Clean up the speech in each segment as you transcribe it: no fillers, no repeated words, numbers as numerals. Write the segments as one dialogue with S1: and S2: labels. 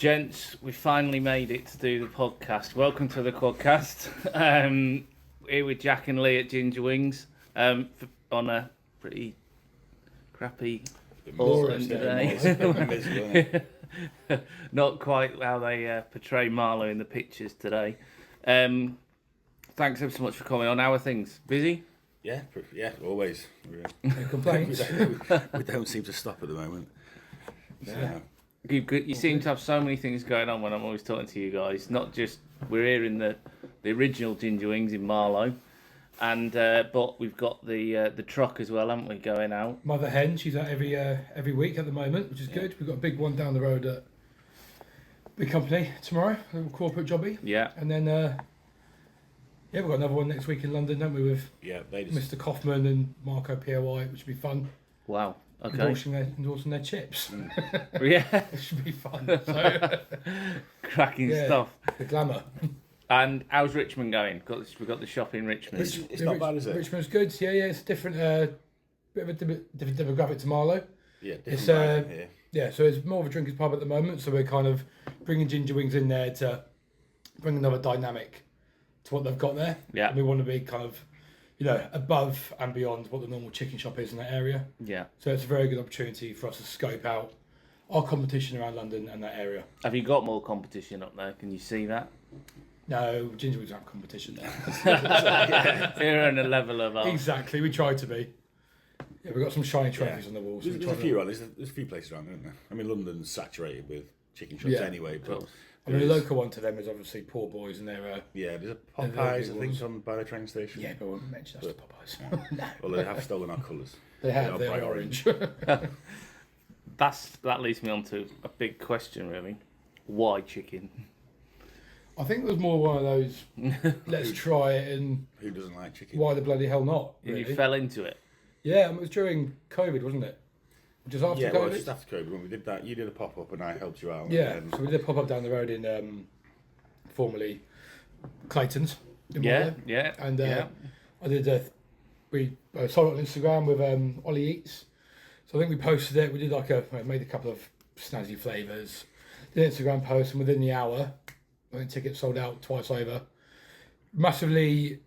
S1: Gents, we finally made it to do the podcast. Welcome to the QuadCast. Here with Jack and Lee at Ginger Wings on a pretty crappy autumn day. Not quite how they portray Marlow in the pictures today. Thanks ever so much for coming on. How are things? Busy?
S2: Yeah, always.
S3: No complaints.
S2: We don't seem to stop at the moment.
S1: Yeah. You seem to have so many things going on when I'm always talking to you guys. Not just we're here in the original Ginger Wings in Marlow, and but we've got the truck as well, haven't we? Going out.
S3: Mother Hen, she's out every week at the moment, which is good. We've got a big one down the road at Big Company tomorrow, a little corporate jobby.
S1: Yeah.
S3: And then we've got another one next week in London, don't we? With Mr. Kaufman and Marco POI, which will be fun.
S1: Wow. Okay.
S3: Endorsing their chips.
S1: Yeah.
S3: It should be fun. So,
S1: cracking stuff.
S3: The glamour.
S1: And how's Richmond going? We've got the shop in Richmond.
S2: It's not bad, is it?
S3: Richmond's good. Yeah, it's different. Bit of a different demographic to Marlow.
S2: Yeah,
S3: it's
S2: here.
S3: Yeah, so it's more of a drinkers pub at the moment. So we're kind of bringing Ginger Wings in there to bring another dynamic to what they've got there.
S1: Yeah.
S3: And we want to be kind of, above and beyond what the normal chicken shop is in that area.
S1: Yeah.
S3: So it's a very good opportunity for us to scope out our competition around London and that area.
S1: Have you got more competition up there? Can you see that?
S3: No, Ginger Wings aren't competition there.
S1: You're on a level of art.
S3: Exactly, we try to be. Yeah, we've got some shiny trophies on the walls.
S2: There's a few around. There's a few places around, isn't there? I mean, London's saturated with chicken shops anyway. But
S3: I mean, the local one to them is obviously Poor Boys, and they're
S2: there's a Popeyes, I think, on by the train station.
S3: Yeah, but we won't mention that's the Popeyes.
S2: No. Well, they have stolen our colours.
S3: They have. They're orange.
S1: That leads me on to a big question, really. Why chicken?
S3: I think it was more one of those. Let's try it, and
S2: who doesn't like chicken?
S3: Why the bloody hell not? Really?
S1: You fell into it.
S3: Yeah, it was during COVID, wasn't it? Just after COVID.
S2: Well, just after COVID when we did that. You did a pop up, and I helped you out.
S3: Yeah, so we did a pop up down the road in formerly Clayton's.
S1: Yeah.
S3: And I did. We sold it on Instagram with Ollie Eats. So I think we posted it. We did made a couple of snazzy flavours. Did an Instagram post, and within the hour, I think tickets sold out twice over. Massively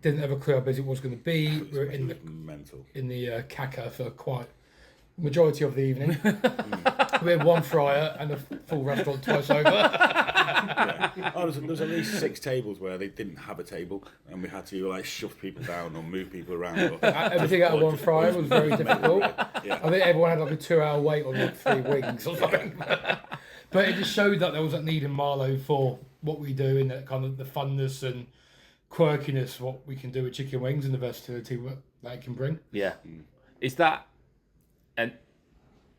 S3: didn't have a clue how busy it was going to be. We were in the caca for quite majority of the evening. We had one fryer and a full restaurant twice over.
S2: There was at least 6 tables where they didn't have a table, and we had to shove people down or move people around.
S3: Everything out of one fryer was very difficult. Yeah. I think everyone had a 2-hour wait on 3 wings or something. But it just showed that there was that need in Marlow for what we do, and that kind of the funness and quirkiness, what we can do with chicken wings and the versatility that it can bring.
S1: Yeah. Is that...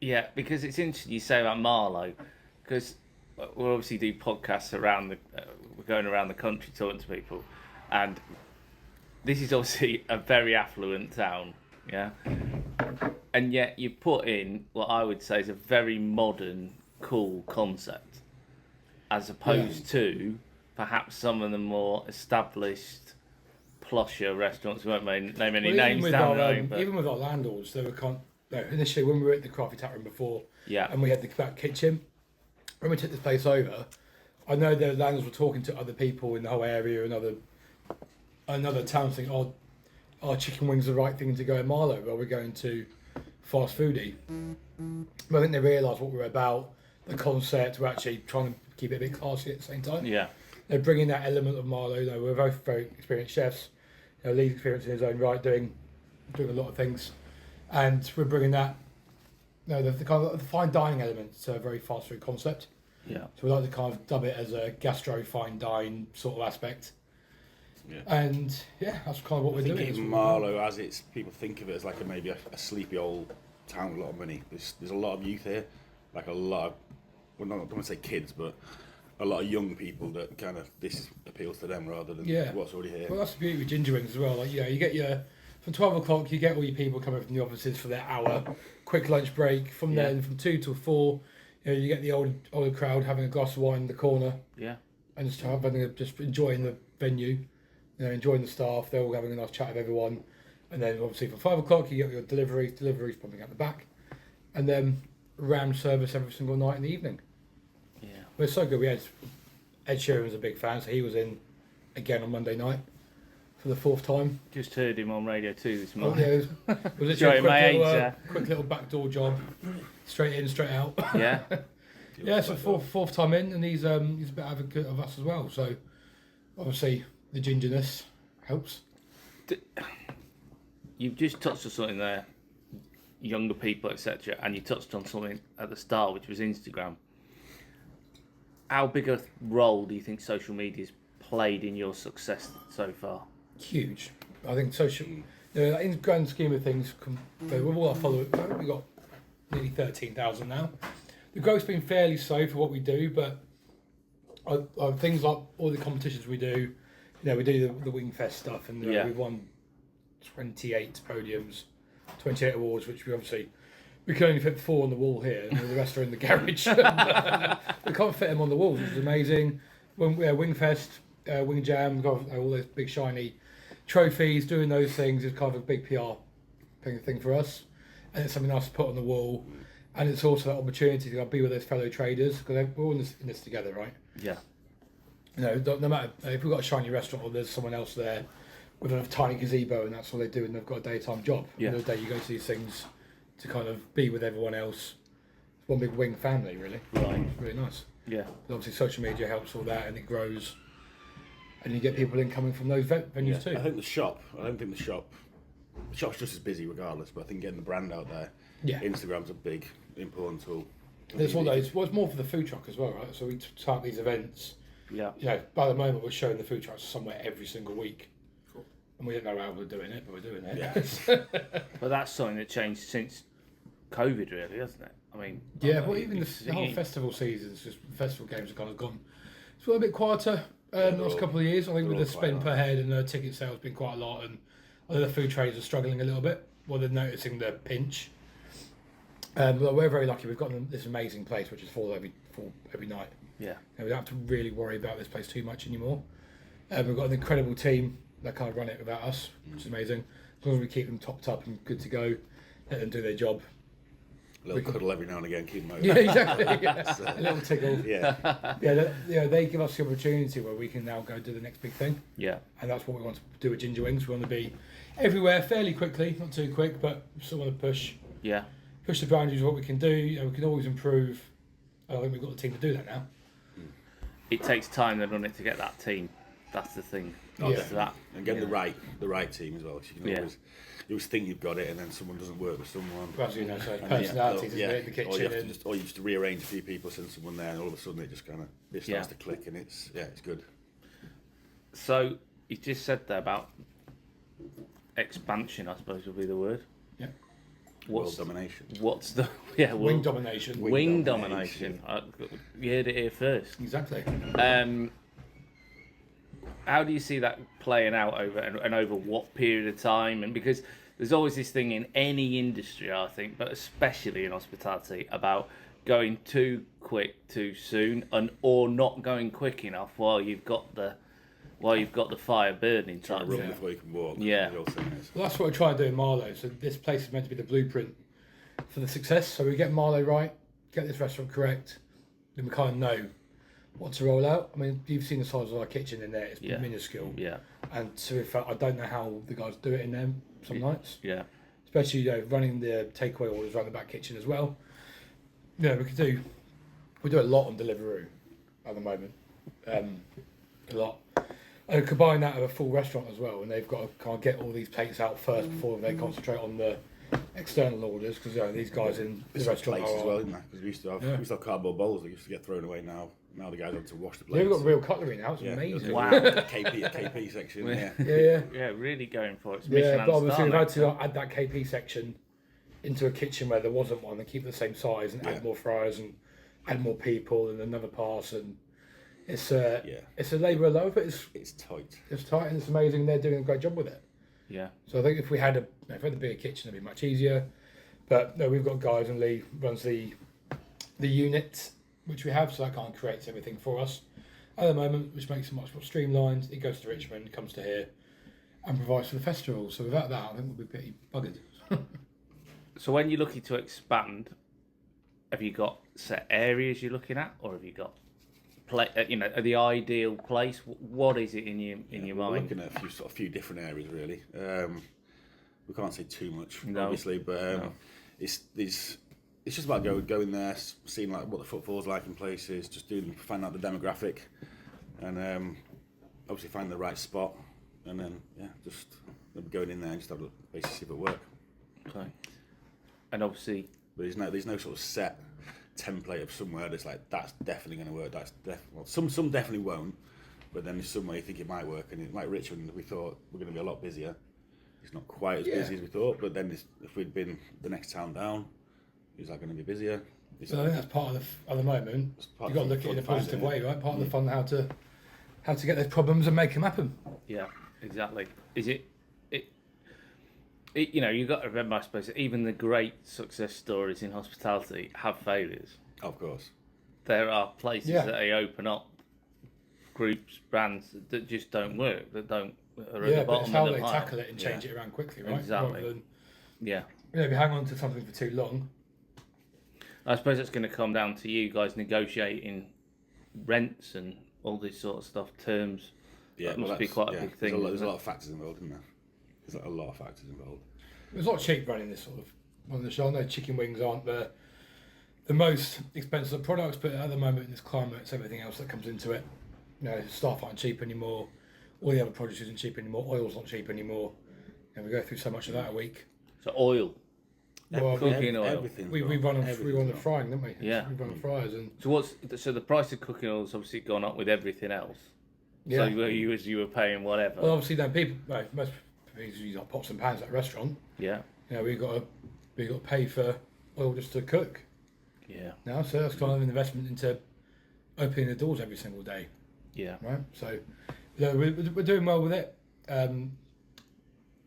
S1: Yeah, because it's interesting you say about Marlow, because we'll obviously do podcasts we're going around the country talking to people, and this is obviously a very affluent town, yeah? And yet you put in what I would say is a very modern, cool concept, as opposed to perhaps some of the more established, plusher restaurants. We won't name any names down there.
S3: Even with our landlords, they were initially when we were at the Crafty Tap Room before, and we had the back kitchen. When we took this place over, I know the landlords were talking to other people in the whole area and another town saying, "Are chicken wings the right thing to go in Marlow? Or are we going to fast foodie?" But I think they realised what we were about, the concept. We're actually trying to keep it a bit classy at the same time.
S1: Yeah,
S3: they're bringing that element of Marlow. We're both very experienced chefs. Lee's experienced in his own right, doing a lot of things. And we're bringing that, the kind of the fine dining element to a very fast food concept.
S1: Yeah.
S3: So we like to kind of dub it as a gastro fine dine sort of aspect. Yeah. And that's kind of what we're doing.
S2: I think even Marlow, as it's people think of it as maybe a sleepy old town with a lot of money. There's a lot of youth here, a lot of, well, not I don't want to say kids, but a lot of young people that kind of this appeals to them rather than what's already here.
S3: Well, that's the beauty with Ginger Wings as well. You get from 12 o'clock, you get all your people coming from the offices for their hour, quick lunch break. From then, from 2 till 4, you get the older crowd having a glass of wine in the corner.
S1: Yeah.
S3: And just enjoying the venue, enjoying the staff. They're all having a nice chat with everyone. And then obviously from 5 o'clock, you get your deliveries pumping out the back. And then ram service every single night in the evening. But it's so good. We had Ed Sheeran was a big fan, so he was in again on Monday night for the 4th time.
S1: Just heard him on Radio 2 this
S3: Oh,
S1: morning.
S3: yeah, it was literally
S1: Sorry,
S3: a quick
S1: my
S3: little,
S1: age,
S3: quick little backdoor job, straight in, straight out.
S1: Yeah.
S3: Yeah, so fourth time in, and he's a bit advocate of us as well. So obviously the gingerness helps.
S1: You've just touched on something there, younger people, etc., and you touched on something at the start, which was Instagram. How big a role do you think social media's played in your success so far?
S3: Huge. I think social, in the grand scheme of things, with all our followers, we've got nearly 13,000 now. The growth's been fairly slow for what we do, but things like all the competitions we do, we do the Wingfest stuff, and we've won 28 podiums, 28 awards, which we can only fit 4 on the wall here, and the rest are in the garage. We can't fit them on the walls, which is amazing. Wingfest, Wing Jam, we've got all those big shiny trophies. Doing those things is kind of a big PR thing for us, and it's something else to put on the wall. And it's also that opportunity to be with those fellow traders, because we're all in this together, right?
S1: Yeah.
S3: No matter if we've got a shiny restaurant or there's someone else there with a tiny gazebo and that's all they do, and they've got a daytime job.
S1: Yeah.
S3: And the day you go to these things to kind of be with everyone else. It's one big Wing family, really.
S1: Right.
S3: It's really nice.
S1: Yeah.
S3: But obviously, social media helps all that, and it grows, and you get people in coming from those venues too.
S2: I don't think the shop's just as busy regardless, but I think getting the brand out there, Instagram's a big important tool.
S3: There's one of those. Well, it's more for the food truck as well, right? So we start these events.
S1: Yeah.
S3: By the moment we're showing the food trucks somewhere every single week. Cool. And we don't know how we're doing it, but we're doing it.
S2: Yeah.
S1: But that's something that changed since COVID, really, hasn't it? I mean.
S3: Well, even the whole festival seasons, just festival games have kind of gone. It's got a bit quieter the last couple of years. I think with the spend per head and the ticket sales been quite a lot, and I think the food traders are struggling a little bit. Well, they're noticing the pinch. But we're very lucky. We've got this amazing place, which is full every night.
S1: Yeah.
S3: We don't have to really worry about this place too much anymore. We've got an incredible team that can't run it without us, which is amazing. As long as we keep them topped up and good to go, let them do their job.
S2: A little cuddle every now and again, keep them out.
S3: Yeah, exactly. Yeah. A little tickle.
S2: Yeah.
S3: They give us the opportunity where we can now go do the next big thing.
S1: Yeah.
S3: And that's what we want to do with Ginger Wings. We want to be everywhere fairly quickly, not too quick, but we still want to push the boundaries of what we can do. We can always improve. I think we've got the team to do that now.
S1: It takes time, then, doesn't it, to get that team? That's the thing. That,
S2: and get the right team as well. So you always think you've got it, and then someone doesn't work with someone.
S3: Perhaps so personalities in the kitchen.
S2: Or you just rearrange a few people, send someone there, and all of a sudden it just starts to click, and it's good.
S1: So you just said there about expansion, I suppose would be the word.
S3: Yeah.
S2: World domination.
S1: What's the
S3: wing domination?
S1: Wing domination. You heard it here first.
S3: Exactly.
S1: How do you see that playing out over what period of time? And because there's always this thing in any industry, I think, but especially in hospitality, about going too quick too soon, or not going quick enough while you've got the fire burning.
S2: Trying to run before you can walk.
S1: Yeah.
S2: Well,
S3: that's what I try to do in Marlow. So this place is meant to be the blueprint for the success. So we get Marlow right, get this restaurant correct, then we kind of know what to roll out. I mean, you've seen the size of our kitchen in there; it's minuscule.
S1: Yeah.
S3: And so I don't know how the guys do it in there some nights.
S1: Yeah.
S3: Especially running the takeaway orders around the back kitchen as well. We do a lot on Deliveroo at the moment. A lot. And combine that with a full restaurant as well, and they've got to kind of get all these plates out first before they concentrate on the external orders, because these guys in the restaurant
S2: plates as well, isn't there? Because we used to have cardboard bowls that used to get thrown away. Now the guys have to wash the plates.
S3: Yeah, we've got real cutlery now. It's amazing.
S1: Wow.
S2: KP section.
S3: Yeah,
S1: really going for it.
S3: But obviously we've had to add that KP section into a kitchen where there wasn't one, and keep it the same size, and add more fryers and add more people and another pass, and it's a labour of love, but
S2: it's tight.
S3: It's tight and it's amazing. They're doing a great job with it.
S1: Yeah.
S3: So I think if we had a bigger kitchen, it'd be much easier. But no, we've got guys, and Lee runs the unit which we have, so that kind of creates everything for us at the moment, which makes it much more streamlined. It goes to Richmond, comes to here, and provides for the festival. So without that, I think we'll be pretty buggered.
S1: So when you're looking to expand, have you got set areas you're looking at, or have you got the ideal place? What is it in your
S2: We're
S1: mind?
S2: looking at a few different areas really. We can't say too much,
S1: No.
S2: obviously, but it's just about going there, seeing like what the footfall's like in places, just find out the demographic, and obviously find the right spot, and then just going in there and just have a basically see if it work.
S1: Okay. And obviously,
S2: but there's no sort of set template of somewhere that's like that's definitely going to work. Some definitely won't, but then there's somewhere you think it might work, and like Richmond, we thought we're going to be a lot busier. It's not quite as busy as we thought, but then if we'd been the next town down, is that going to be busier?
S3: So I think that's part of at the moment. You've got to look at it in a positive way, right? Part of the fun, how to get those problems and make them happen.
S1: Yeah, exactly. Is it? You've got to remember, I suppose, that even the great success stories in hospitality have failures.
S2: Of course.
S1: There are places that they open up, groups, brands that just don't work, that don't. Are at the bottom
S3: but it's how
S1: of the
S3: they
S1: pile.
S3: tackle it and change it around quickly, right?
S1: Exactly.
S3: Rather than,
S1: Yeah.
S3: if you hang on to something for too long.
S1: I suppose it's going to come down to you guys negotiating rents and all this sort of stuff, terms.
S2: Yeah,
S1: that must be quite a big thing.
S2: There's a lot of factors involved, isn't there? There's a lot of factors involved.
S3: It's not cheap running this sort of on the show. I know chicken wings aren't the most expensive products, but at the moment in this climate, it's everything else that comes into it. Staff aren't cheap anymore. All the other produce isn't cheap anymore. Oil's not cheap anymore. And we go through so much of that a week.
S1: So oil,
S3: Well,
S1: cooking oil.
S2: Everything.
S3: we run on the frying, don't we?
S1: Yeah.
S3: We run on fryers and.
S1: So the price of cooking oil has obviously gone up with everything else.
S3: Yeah.
S1: So you were paying whatever.
S3: Well, obviously, then most people use like pots and pans at a restaurant.
S1: Yeah.
S3: We got to pay for oil just to cook.
S1: Yeah.
S3: Now, so that's kind of an investment into opening the doors every single day.
S1: Yeah.
S3: Right. So, we're doing well with it. I'm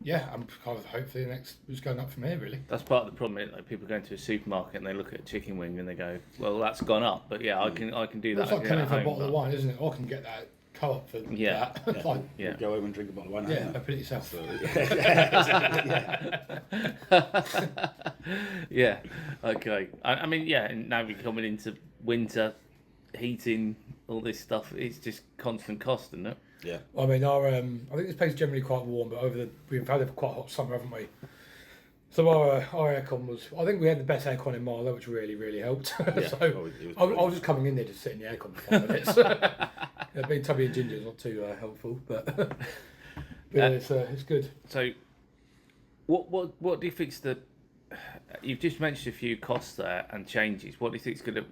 S3: kind of hopefully the next is going up from here. Really.
S1: That's part of the problem. Like people go into a supermarket and they look at a chicken wing and they go, "Well, that's gone up." But yeah, I can do that.
S3: It's like
S1: again
S3: coming
S1: at
S3: for a
S1: home,
S3: bottle of
S1: but-
S3: wine, isn't it? I can get that co-op for that. Like,
S1: Yeah.
S2: Go home and drink a bottle of wine.
S3: open it yourself.
S1: Yeah. Okay. I mean, and now we're coming into winter, heating, all this stuff. It's just constant cost, isn't it?
S2: Yeah.
S3: I mean, I think this place is generally quite warm, but we've had a quite hot summer, haven't we? So our aircon was. I think we had the best aircon in Marlow, which really, really helped.
S2: Yeah.
S3: So I was just coming in there just sitting in the aircon for 5 minutes. Being tubby and ginger is not too helpful, but it's good.
S1: So, what do you think's the? You've just mentioned a few costs there and changes. What do you think's gonna?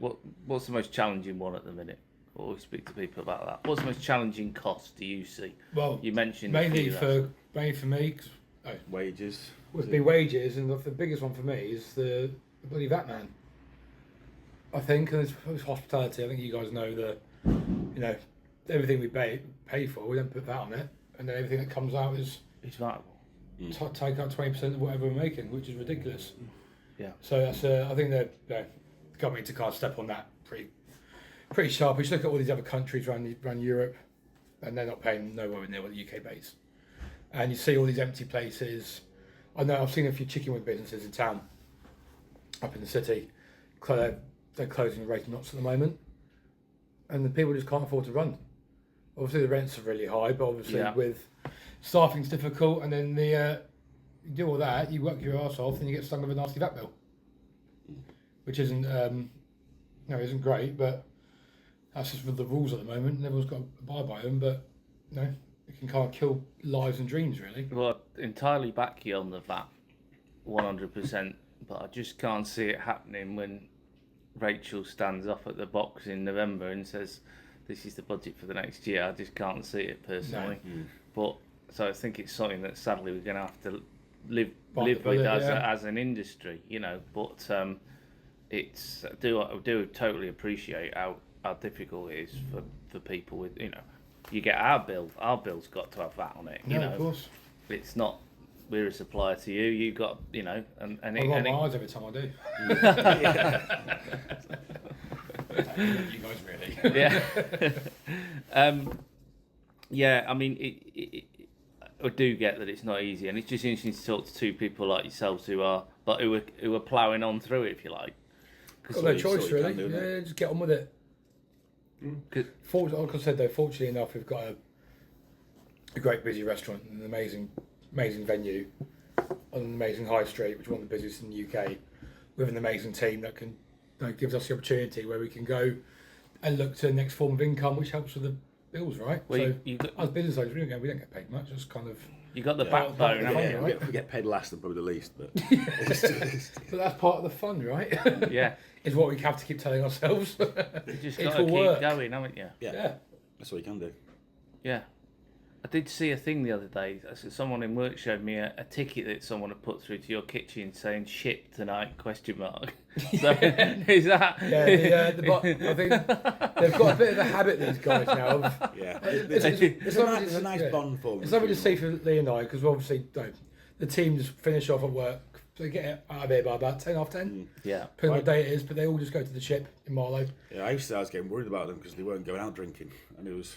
S1: What's the most challenging one at the minute? Or we speak to people about that. What's the most challenging cost do you see?
S3: Well,
S1: You mentioned
S3: mainly for me, 'cause,
S2: Wages.
S3: would be wages, and the biggest one for me is the bloody VAT man. I think, and it's hospitality. I think you guys know everything we pay for, we don't put that on it, and then everything that comes out is
S1: it's viable.
S3: take out 20% of whatever we're making, which is ridiculous.
S1: Yeah.
S3: So that's I think the government to kind of step on that pretty sharp. We should look at all these other countries around Europe, and they're not paying nowhere near what the UK pays. And you see all these empty places. I know I've seen a few chicken wing businesses in town, up in the city. They're closing the rate knots at the moment, and the people just can't afford to run. Obviously, the rents are really high, but obviously with staffing's difficult, and then you do all that, you work your arse off, and you get stung with a nasty VAT bill, which isn't isn't great, but that's just the rules at the moment, and everyone's got to abide by them. But it can kind of kill lives and dreams, really.
S1: Well, entirely back you on the VAT, 100%. But I just can't see it happening when Rachel stands up at the box in November and says, "This is the budget for the next year." I just can't see it personally.
S3: No.
S1: But so I think it's something that sadly we're going to have to live
S3: Bite
S1: with
S3: the bullet,
S1: as an industry, But it's I do totally appreciate how difficult it is for people with you get our bill. Our bill's got to have that on it.
S3: Of course.
S1: It's not. We're a supplier to you. You got and
S3: I roll my eyes every time I do. You guys really.
S1: Yeah. I mean, I do get that it's not easy, and it's just interesting to talk to two people like yourselves who are ploughing on through it, if you like.
S3: Got no choice,
S2: what you
S3: really.
S2: can do,
S3: Just get on with it. Like I said though, fortunately enough, we've got a great busy restaurant and an amazing venue on an amazing high street, which is one of the busiest in the UK, with an amazing team that gives us the opportunity where we can go and look to the next form of income, which helps with the bills, right?
S1: Well,
S3: so
S1: you got,
S3: as business owners, we don't get paid much. It's kind of
S1: you got the
S2: Yeah.
S1: backbone,
S3: Yeah,
S1: haven't
S3: yeah.
S1: you?
S3: Right.
S2: We get paid last and probably the least, but
S3: but that's part of the fun, right?
S1: Yeah.
S3: Is what we have to keep telling ourselves.
S1: You just
S3: It
S1: got to
S3: will
S1: keep
S3: work.
S1: going, haven't you?
S2: yeah, that's what you can do.
S1: Yeah. I did see a thing the other day. Someone in work showed me a ticket that someone had put through to your kitchen saying "ship tonight?" ? So is that?
S3: Yeah, I think they've got a bit of a habit, these guys now. Of,
S2: Yeah,
S3: it's
S2: it's a nice bond for me.
S3: It's something to see for Lee and I, because obviously the teams finish off at work. They get out of here by about 10 after 10.
S1: Yeah.
S3: Depending on what day it is, but they all just go to the ship in Marlow.
S2: Yeah, I was getting worried about them because they weren't going out drinking, and it was,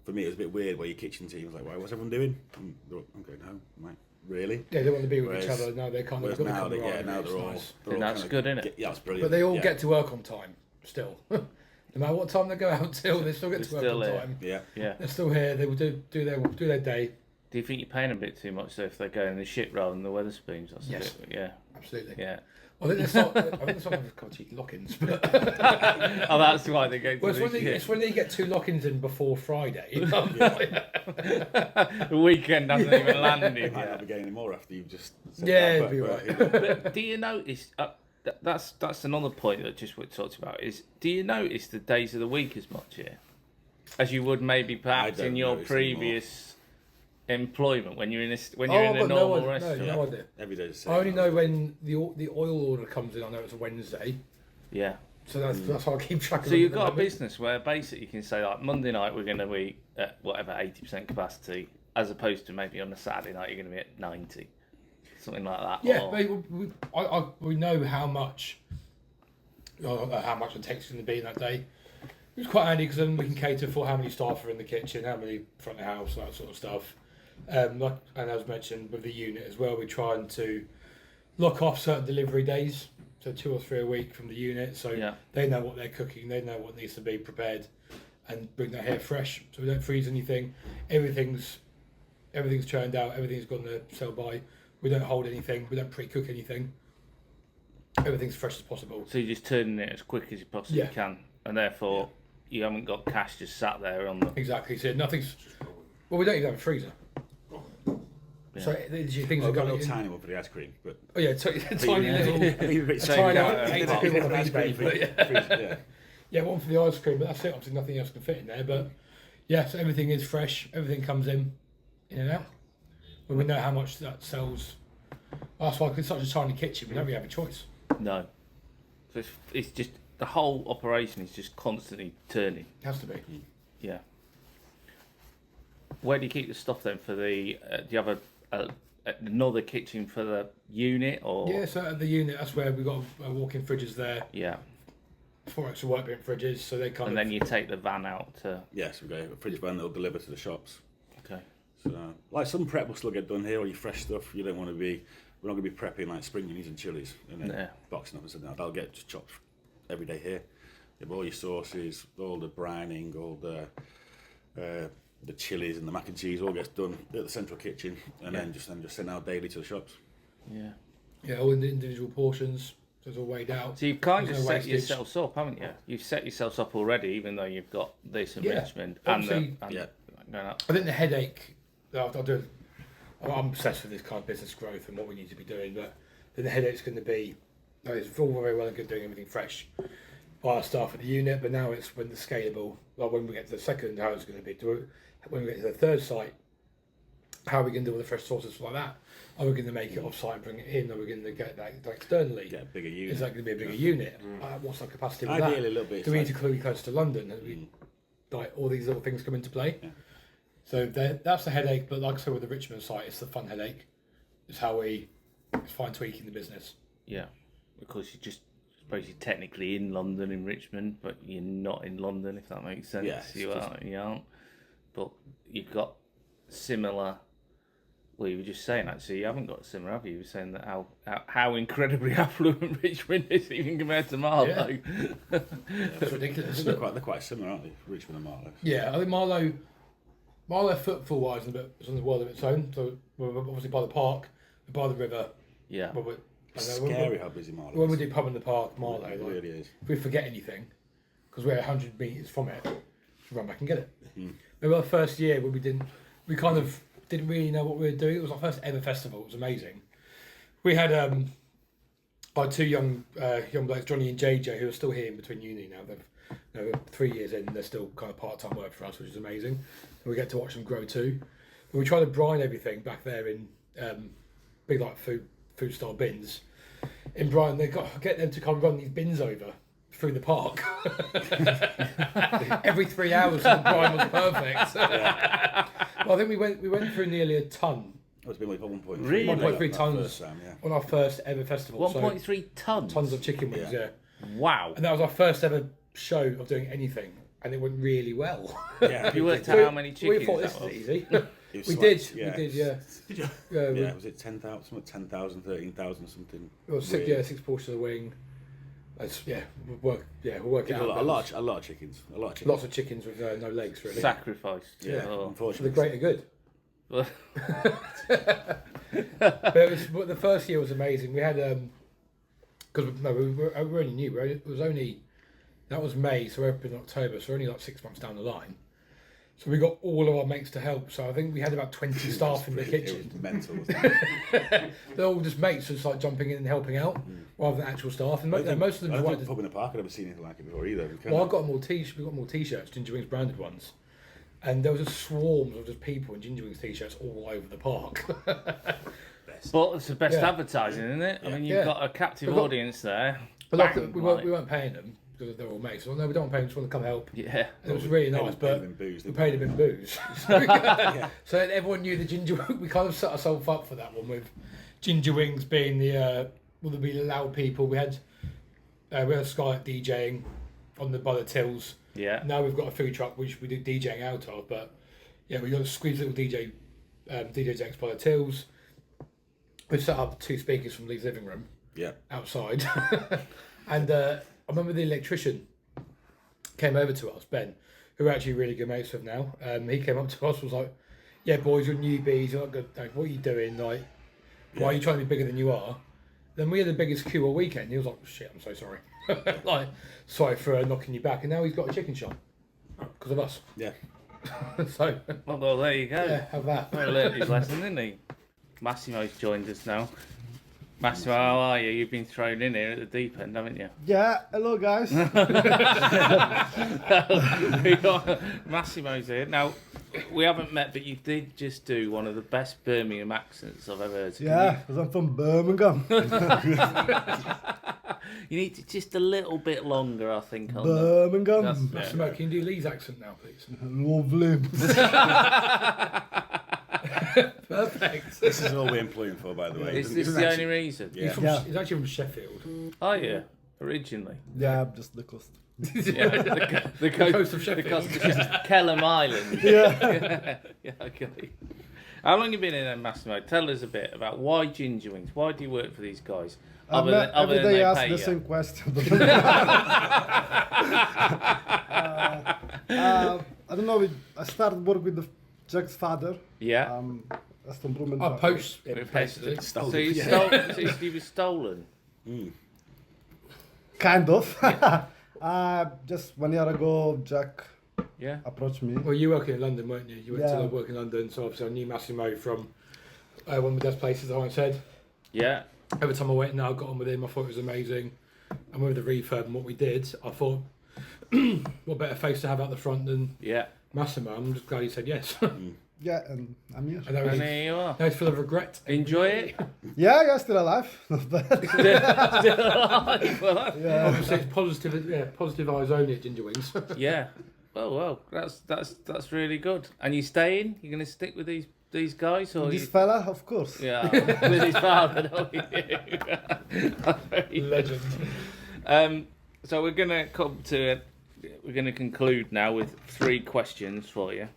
S2: for me, it was a bit weird where your kitchen team was like, "Why? What's everyone doing?" And I'm going home. I'm like, really?
S3: Yeah, they want to be with each
S2: Whereas-
S3: other. No, they can't.
S2: Whereas
S3: They've got
S2: now,
S3: the camaraderie,
S2: now
S3: it's
S2: they're all.
S3: nice.
S2: they're all
S1: That's
S2: kinda
S1: good, isn't it?
S2: Yeah, that's brilliant.
S3: But they all
S2: yeah.
S3: get to work on time still. No matter what time they go out till, they still get to
S1: They're
S3: work
S1: still
S3: on
S1: here.
S3: time.
S2: Yeah,
S1: Yeah.
S3: They're still here. They will do their day.
S1: Do you think you're paying a bit too much though if they're going in the ship rather than the Weatherspoons? That's
S3: Yes.
S1: a bit, yeah.
S3: Absolutely.
S1: Yeah.
S3: Well, I think that's not called cheeky lock-ins, but
S1: Oh, that's why they go to
S3: well, it's
S1: the
S3: when, they,
S1: ship.
S3: it's when they get 2 lock-ins in before Friday.
S1: The weekend hasn't even landed
S2: you might not
S1: yet.
S2: be getting any more after you've just. Said
S3: Yeah,
S2: that,
S3: it'd be
S2: but,
S3: right.
S1: But do you notice? That's another point that just we talked about. Is do you notice the days of the week as much here as you would maybe perhaps
S2: don't
S1: in your
S2: notice
S1: previous employment when you're in
S3: I've
S1: a
S3: got
S1: normal restaurant?
S3: no idea.
S2: Every day the same.
S3: I only know when the oil order comes in. I know it's a Wednesday,
S1: Yeah.
S3: so that's how I keep track of
S1: So
S3: it
S1: you've
S3: at the
S1: got a
S3: moment.
S1: business where basically you can say like Monday night we're going to be at whatever 80% capacity, as opposed to maybe on a Saturday night you're going to be at 90, something like that.
S3: Yeah,
S1: Or-
S3: we know how much the take's going to be that day. It's quite handy because then we can cater for how many staff are in the kitchen, how many front of house, that sort of stuff. And as mentioned with the unit as well, we're trying to lock off certain delivery days, so 2 or 3 a week from the unit, so
S1: Yeah.
S3: they know what they're cooking, they know what needs to be prepared, and bring that here fresh. So we don't freeze anything. Everything's churned out. Everything's gone to sell by. We don't hold anything. We don't pre-cook anything. Everything's fresh as possible.
S1: So you're just turning it as quick as you possibly
S3: Yeah.
S1: can, and therefore you haven't got cash just sat there on the.
S3: Exactly. So nothing's. Well, we don't even have a freezer. So things
S2: I've
S3: are
S2: got a
S3: going
S2: little
S3: in.
S2: tiny one for the ice cream, but
S3: Oh yeah, tiny little.
S2: a
S1: Same
S3: tiny
S1: guy.
S3: 80
S1: Oh,
S3: quid on eBay, but yeah.
S2: yeah.
S3: Yeah, one for the ice cream, but that's it. Obviously, nothing else can fit in there. But yeah, so everything is fresh. Everything comes in and out. When we know how much that sells. That's why it's such a tiny kitchen. We don't really have a choice.
S1: No. So it's just the whole operation is just constantly turning.
S3: It has to be.
S1: Yeah. Where do you keep the stuff then for the? Do you have another kitchen for the unit or?
S3: Yeah, so at the unit, that's where we've got walk-in fridges there.
S1: Yeah.
S3: 4 extra work bin fridges, so they kind
S1: And
S3: of.
S1: then you take the van out to.
S2: Yes, we've got a fridge van that'll deliver to the shops.
S1: Okay.
S2: So, like some prep will still get done here, or your fresh stuff. You don't want to be. We're not going to be prepping like spring onions and chilies and then
S1: Yeah.
S2: boxing up and something. That'll get just chopped every day here. You have all your sauces, all the brining, all the chilies and the mac and cheese all gets done at the central kitchen, and then just sent out daily to the shops.
S1: Yeah.
S3: Yeah, all in the individual portions, so it's all weighed out.
S1: So you've kind
S3: There's
S1: of
S3: no
S1: set
S3: wastage.
S1: yourselves up, haven't you? You've set yourselves up already, even though you've got this
S3: Yeah.
S1: enrichment and
S3: Obviously-
S2: Yeah.
S1: going up.
S3: I think the headache that I'll do. I'm obsessed with this kind of business growth and what we need to be doing, but then the headache's going to be. It's all very well and good doing everything fresh by our staff at the unit, but now it's when the scalable. Like when we get to the second, how it's going to be. When we get to the third site, how are we going to do all the fresh sauces like that? Are we going to make it off site and bring it in? Are we going to get that externally?
S2: Get a bigger unit.
S3: Is that going to be a bigger unit? What's our capacity with that?
S2: Ideally, a little bit.
S3: Do we need to be close to London? And we, like all these little things come into play.
S2: Yeah.
S3: So that's the headache. But like I said, with the Richmond site, it's the fun headache. It's how it's fine tweaking the business.
S1: Yeah. Because you just suppose you're technically in London, in Richmond, but you're not in London, if that makes sense.
S2: Yeah, it's
S1: you
S2: just-
S1: aren't. But you've got similar Well, you were just saying, actually, you haven't got a simmer, have you? You were saying that how incredibly affluent Richmond is even compared to Marlow.
S3: Yeah. It's ridiculous.
S2: They're quite similar, aren't they? Richmond and Marlow.
S3: Yeah, I think Marlow footfall-wise is on the world of its own. So we're obviously by the park, we're by the river.
S1: Yeah.
S2: It's scary how busy Marlow is.
S3: When we do pub in the park, Marlow,
S2: It really is.
S3: if we forget anything, because we're 100 metres from it, we run back and get it. Remember our first year when we kind of didn't really know what we were doing. It was our first ever festival. It was amazing. We had our two young blokes, Johnny and JJ, who are still here in between uni now. They're 3 years in. They're still kind of part-time work for us, which is amazing. And we get to watch them grow too. And we try to brine everything back there in big like food style bins. In Brighton, they got get them to come run these bins over through the park every 3 hours. So the brine was perfect. Well, I think we went through nearly a ton.
S2: It's been like 1.3.
S1: Really?
S3: 1.3 tons
S2: Yeah.
S3: on our first ever festival.
S1: 1.3 tons?
S3: Tons of chicken wings, yeah.
S1: Wow.
S3: And that was our first ever show of doing anything, and it went really well.
S2: Yeah.
S1: Have you worked out how many chickens
S3: We thought
S1: that
S3: this
S1: was?
S3: was easy.
S2: It
S3: We
S2: was
S3: did,
S2: like-
S3: yeah.
S4: Did you?
S3: Yeah,
S2: Was it 10,000, 13,000 something?
S3: It was six portions of the wing. We'll work it out.
S2: A lot of chickens.
S3: Lots of chickens with no legs, really.
S1: Sacrificed.
S3: Yeah.
S1: Oh.
S3: For
S2: Unfortunately.
S3: the greater good.
S1: Well,
S3: But the first year was amazing. We had because we were only new. That was May, so we're up in October. So we're only like 6 months down the line. So we got all of our mates to help. So I think we had about 20 staff in the kitchen.
S2: It was mental. Wasn't it?
S3: They're all just mates, just like jumping in and helping out, rather than actual staff. And most of them
S2: I
S3: just
S2: don't think
S3: wanted.
S2: pub in the park I'd ever seen anything like it before either.
S3: Well, I got them all we got more t-shirts, Ginger Wings branded ones, and there was just swarms of just people in Ginger Wings t-shirts all over the park.
S1: but it's the best
S3: Yeah.
S1: advertising, isn't it? I mean, you've
S3: Yeah.
S1: got a captive
S3: We've got-
S1: audience there.
S3: But like,
S1: Bang,
S3: we weren't paying them because they're all mates. So no, we don't want to pay them. Just want to come help.
S1: Yeah.
S3: And it was really nice,
S2: Paid
S3: but
S2: them booze,
S3: we
S2: didn't
S3: paid a bit of booze. So everyone knew the Ginger. We kind of set ourselves up for that one with Ginger Wings being the loud people. We had Scarlett DJing by the tills.
S1: Yeah.
S3: Now we've got a food truck which we do DJing out of, but yeah, we got a squeeze little DJ decks by the tills. We've set up 2 speakers from Lee's living room
S2: Yeah.
S3: outside, and I remember the electrician came over to us, Ben, who we're actually really good mates with now. He came up to us, was like, "Yeah, boys, you're newbies. You're not good. Like, what are you doing? Like, why are you trying to be bigger than you are?" Then we had the biggest queue all weekend. He was like, "Shit, I'm so sorry. Like, sorry for knocking you back." And now he's got a chicken shop because of us.
S2: Yeah.
S3: So
S1: Well, there you go.
S3: yeah, have that.
S1: Well, learned his lesson, didn't he? Massimo's joined us now. Massimo, how are you? You've been thrown in here at the deep end, haven't you?
S4: Yeah, hello guys.
S1: Massimo's here. Now, we haven't met, but you did just do one of the best Birmingham accents I've ever heard.
S4: Yeah, because I'm from Birmingham.
S1: You need to just a little bit longer, I think. On
S4: Birmingham.
S1: That's-
S3: Smoke, can you do Lee's accent now, please?
S4: Lovely.
S3: Perfect.
S2: This is all we're employing for, by the way.
S1: Is
S2: It
S1: this
S2: doesn't
S1: the
S2: actually-
S1: only reason?
S2: Yeah.
S3: He's actually from Sheffield.
S1: Oh, yeah. Originally.
S4: Yeah, just the coast.
S1: Yeah, the
S3: coast of
S1: The
S3: Sheffield.
S1: coast of Kelham Island.
S4: Yeah.
S1: Yeah, okay. How long you been in there, Massimo? Tell us a bit about why Ginger Wings. Why do you work for these guys?
S4: Every
S1: than
S4: day
S1: they
S4: ask
S1: pay
S4: the
S1: you.
S4: same question. I don't know. I started work with Jack's father.
S1: Yeah.
S4: Aston Bruman.
S3: Oh, post.
S1: Basically.
S2: Stolen.
S1: So you stole. So he was stolen.
S4: Kind of. Just 1 year ago, Jack
S1: Yeah.
S4: approached me.
S3: Well, you work in London, weren't you? You went
S4: Yeah.
S3: to work in London, so obviously I knew Massimo from one of the best places, like I said.
S1: Yeah.
S3: Every time I went now, I got on with him. I thought it was amazing. And with the refurb and what we did, I thought, what better face to have out the front than
S1: Yeah.
S3: Massimo? I'm just glad he said yes.
S4: Yeah, and I'm here.
S3: I know
S1: And
S3: he's,
S1: there you are.
S3: now he's full of regret.
S1: Enjoy it.
S4: Yeah, still alive. Not bad.
S1: Well,
S4: Yeah.
S3: Obviously, it's positive eyes only at Ginger Wings.
S1: yeah. Well. That's really good. And you staying? You're gonna stick with these guys, or
S4: This
S1: you...
S4: fella, of course.
S1: Yeah, with his father, don't you?
S3: Legend.
S1: So we're gonna come to. We're gonna conclude now with 3 questions for you.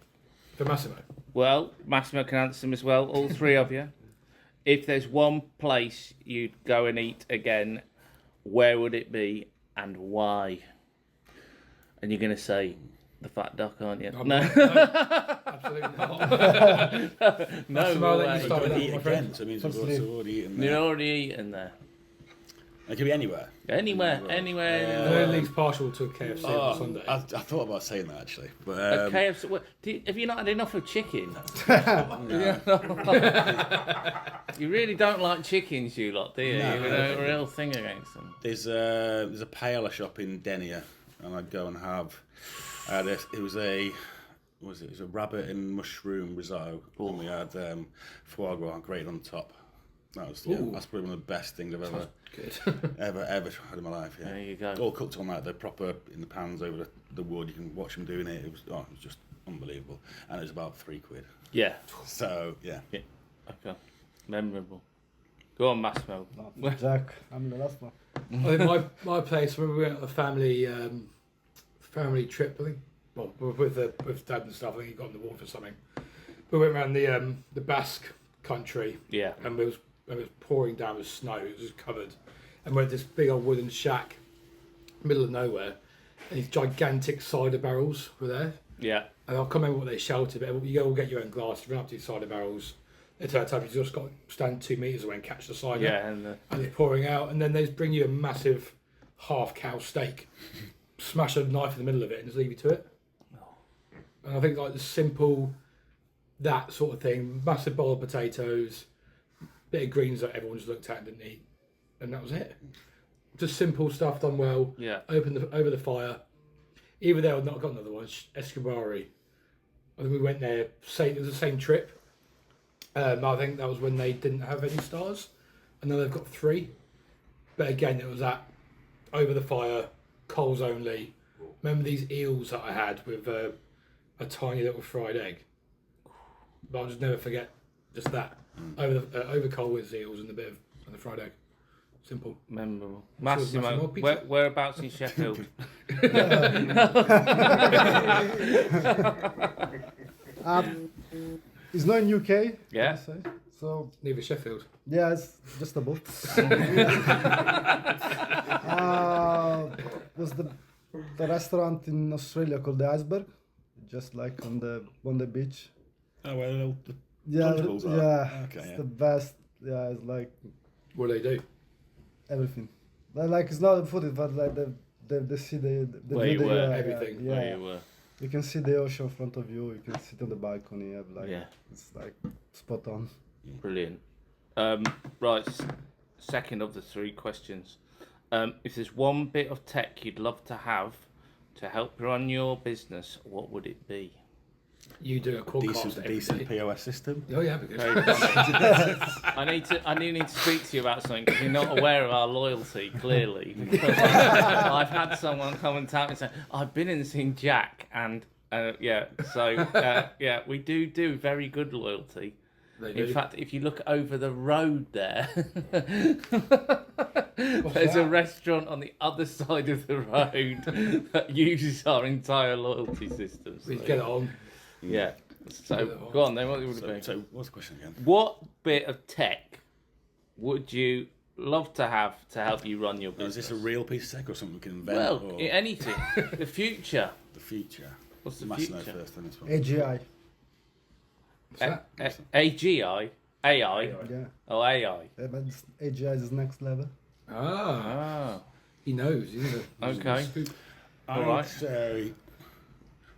S3: For Massimo.
S1: Well, Massimo can answer them as well, all three of you. If there's one place you'd go and eat again, where would it be and why? And you're going to say the Fat Duck, aren't you?
S3: No, absolutely not.
S1: No
S3: let you
S1: way.
S3: start with that,
S2: Eat
S3: my
S2: again,
S3: friend.
S2: so it means
S4: Firstly-
S2: we've already eaten there.
S1: You're already eating there.
S2: It could be anywhere.
S1: Anywhere.
S3: No league's partial to a KFC on Sunday.
S2: I thought about saying that actually, but
S1: A KFC. Have you not had enough of chicken? You really don't like chickens, you lot, do you?
S2: No.
S1: You've got a real thing against them.
S2: there's a paella shop in Denia, and I'd go and have. It was a rabbit and mushroom risotto, and we had foie gras grated on top. That's probably one of the best things I've ever had in my life. Yeah.
S1: There you go.
S2: All cooked on like the proper in the pans over the wood. You can watch them doing it. It was just unbelievable, and it was about £3.
S1: Yeah.
S2: So yeah.
S1: Okay. Memorable. Go on, Massimo.
S4: Jack, I'm the last one.
S3: I think my place when we went on a family trip, I think, well, with Dad and stuff. I think he got on the water for something. We went around the Basque country,
S1: Yeah.
S3: and it was pouring down with snow. It was just covered, and we had this big old wooden shack, middle of nowhere, and these gigantic cider barrels were there.
S1: Yeah.
S3: And I can't remember what they shouted, but you go get your own glass, run up to these cider barrels. They tell you you just got to stand 2 metres away and catch the cider.
S1: Yeah. And
S3: And it's pouring out, and then they just bring you a massive half cow steak, smash a knife in the middle of it, and just leave you to it. And I think like the simple, that sort of thing, massive bowl of potatoes, bit of greens that everyone just looked at and didn't eat, and that was it. Just simple stuff done well.
S1: yeah.
S3: Over the fire. Either there or not, got another one, Escobari. I think we went there. It was the same trip. I think that was when they didn't have any stars, and now they've got 3. But again, it was that over the fire, coals only. Remember these eels that I had with a tiny little fried egg? But I'll just never forget just that over coal with eels and a bit of and the fried egg. Simple.
S1: Memorable.
S3: Massimo
S1: Massimo,
S3: pizza.
S1: whereabouts in Sheffield?
S4: It's not in UK.
S1: Yeah.
S4: I say. So
S3: Neither Sheffield.
S4: yeah, it's just above. Was the restaurant in Australia called the Iceberg, just like on the beach.
S2: Oh well,
S4: Yeah,
S2: Lunchables are?
S4: yeah,
S2: Okay,
S4: it's
S2: yeah.
S4: the best. Yeah, it's like
S3: What do they do?
S4: everything. Like it's not the food, but like the see the
S1: Where you
S4: view,
S1: were,
S4: yeah,
S3: everything.
S4: Yeah,
S1: Where you were.
S4: you can see the ocean in front of you. You can sit on the balcony.
S1: Yeah.
S4: It's like spot on.
S1: Brilliant. Right. Second of the 3 questions. If there's one bit of tech you'd love to have to help run your business, what would it be?
S3: You do a QuadCast every
S2: decent
S3: day.
S2: POS system.
S3: Oh yeah, because
S1: Very funny. I need to speak to you about something because you're not aware of our loyalty, clearly. Because I've had someone come and tell me and say, I've been and seen Jack, and we do very good loyalty.
S3: they do.
S1: In fact, if you look over the road there, there's a
S3: that?
S1: restaurant on the other side of the road that uses our entire loyalty system.
S3: we
S1: So,
S3: get it on.
S1: yeah. So go on then. What would it be?
S2: So what's the question again?
S1: What bit of tech would you love to have to help you run your
S2: Now, is
S1: business?
S2: this a real piece of tech or something we can invent?
S1: Well,
S2: or
S1: anything. The future.
S2: the future?
S1: What's the
S2: Massimo
S1: future?
S2: first, then this one.
S4: AGI.
S3: What's that?
S1: AGI? AI?
S4: Yeah,
S1: Oh, AI.
S4: but AGI is next level.
S3: Ah,
S1: Ah.
S3: he knows. He's
S1: Okay.
S2: I
S1: All
S2: would
S1: right.
S2: say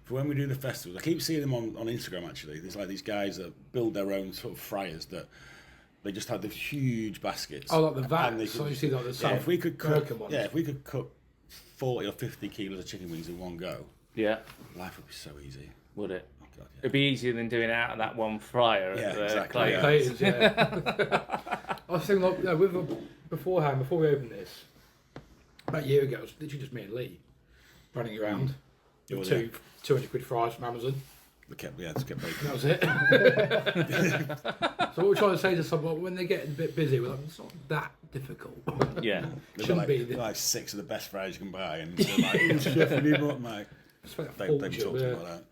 S2: for when we do the festivals, I keep seeing them on Instagram actually. There's like these guys that build their own sort of fryers that they just have these huge baskets.
S3: Oh, like the
S2: And they
S3: vats. So
S2: could-
S3: you see like the
S2: Yeah,
S3: South
S2: if we could cook,
S3: American ones.
S2: if we could cook 40 or 50 kilos of chicken wings in one go,
S1: Yeah.
S2: life would be so easy.
S1: Would it?
S2: Oh God, yeah.
S1: It'd be easier than doing it out of that one fryer
S2: Yeah,
S1: at the
S2: exactly,
S1: Clay.
S2: yeah.
S3: Potatoes, yeah. I was thinking, like, before we opened this, about a year ago, it was literally just me and Lee running around
S2: You
S3: with
S2: were
S3: 200 quid fries from Amazon.
S2: Just kept
S3: And
S2: baking.
S3: that was it. So what we're trying to say to someone, when they get a bit busy, we're like, it's not that difficult.
S1: Yeah.
S2: They've
S3: Shouldn't
S2: got
S3: be.
S2: like, like 6 of the best fries you can buy, and they're like, chef, we need more. Like,
S3: Spent a
S2: they
S3: fortune,
S2: talked
S3: yeah.
S2: about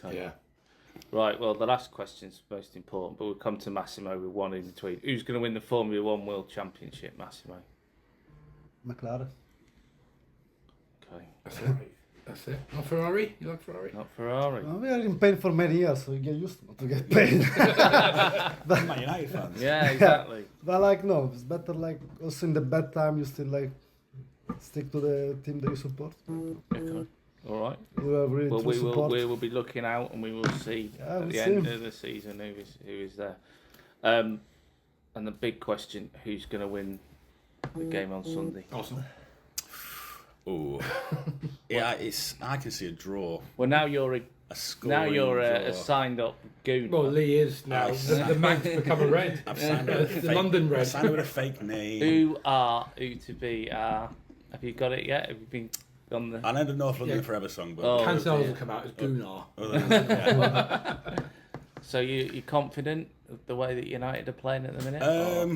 S2: that.
S3: Yeah.
S1: Right, well, the last question's most important, but we'll come to Massimo with one in between. Who's going to win the Formula One World Championship, Massimo?
S4: McLaren.
S1: Okay.
S3: That's it. Not Ferrari? You like Ferrari?
S1: Not Ferrari.
S4: We are in pain for many years, so we get used to get paid.
S2: Man United fans.
S1: Yeah, exactly.
S4: But like, no, it's better like also in the bad time you still like stick to the team that you support.
S1: Okay. All right.
S4: You have really
S1: Well,
S4: true support.
S1: we will be looking out, and we will see
S4: Yeah,
S1: at
S4: we'll
S1: the
S4: see.
S1: end of the season who is there. And the big question: who's going to win the game on Sunday?
S3: Arsenal.
S2: Oh, yeah, I can see a draw.
S1: Well, now you're
S2: A scoring
S1: a
S2: draw.
S1: signed up goon.
S3: Well, Lee is now. The Manx become a red.
S2: I've signed with a
S3: The
S2: fake,
S3: London red.
S2: I've signed with a fake name.
S1: Who to be? Have you got it yet? Have you been on the?
S2: I know the North London
S3: Yeah.
S2: Forever song, but
S1: Oh,
S3: Cancella's
S1: dear.
S3: will come out as Gunnar.
S1: So you're confident of the way that United are playing at the minute?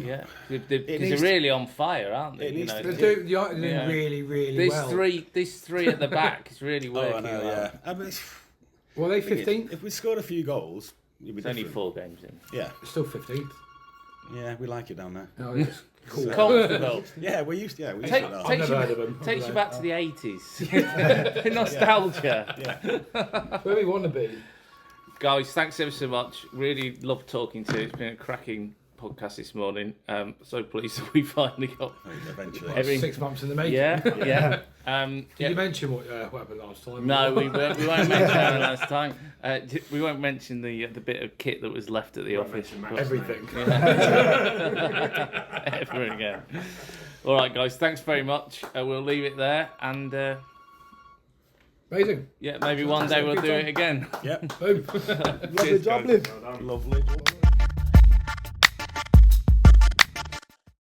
S1: Yeah, because they're
S2: needs
S1: really on fire, aren't they?
S2: it needs to
S3: They're
S2: be.
S3: doing
S1: Yeah.
S3: really, really
S1: This
S3: well.
S1: three at the back is really
S2: Oh,
S1: working.
S2: I know,
S1: well.
S2: yeah. I mean,
S3: Well, they 15th?
S2: if we scored a few goals, it'd be
S1: It's only
S2: different.
S1: 4 games in.
S2: Yeah,
S3: Still 15th.
S2: yeah, we like it down there.
S3: Oh, yes. Cool.
S1: Comfortable.
S2: Yeah, we used to.
S1: Take-
S2: to that.
S3: I've never heard of them.
S1: Takes you back to the 80s. Nostalgia.
S2: Yeah.
S3: Where we want to be.
S1: Guys, thanks ever so much. Really loved talking to you. It's been a cracking podcast this morning. So pleased that we finally got
S2: Eventually.
S1: Every-
S3: 6 months in the making.
S1: yeah.
S3: Did
S1: Yeah.
S3: you mention what happened last time?
S1: No, we won't mention that last time. We won't mention the bit of kit that was left at the office. but-
S3: Everything.
S1: Ever again. All right, guys. Thanks very much. We'll leave it there, and
S3: Amazing.
S1: yeah, maybe one day we'll do it again.
S2: Yep.
S3: Boom.
S4: Lovely
S1: Cheers,
S4: job,
S1: guys.
S4: Liv.
S2: Lovely.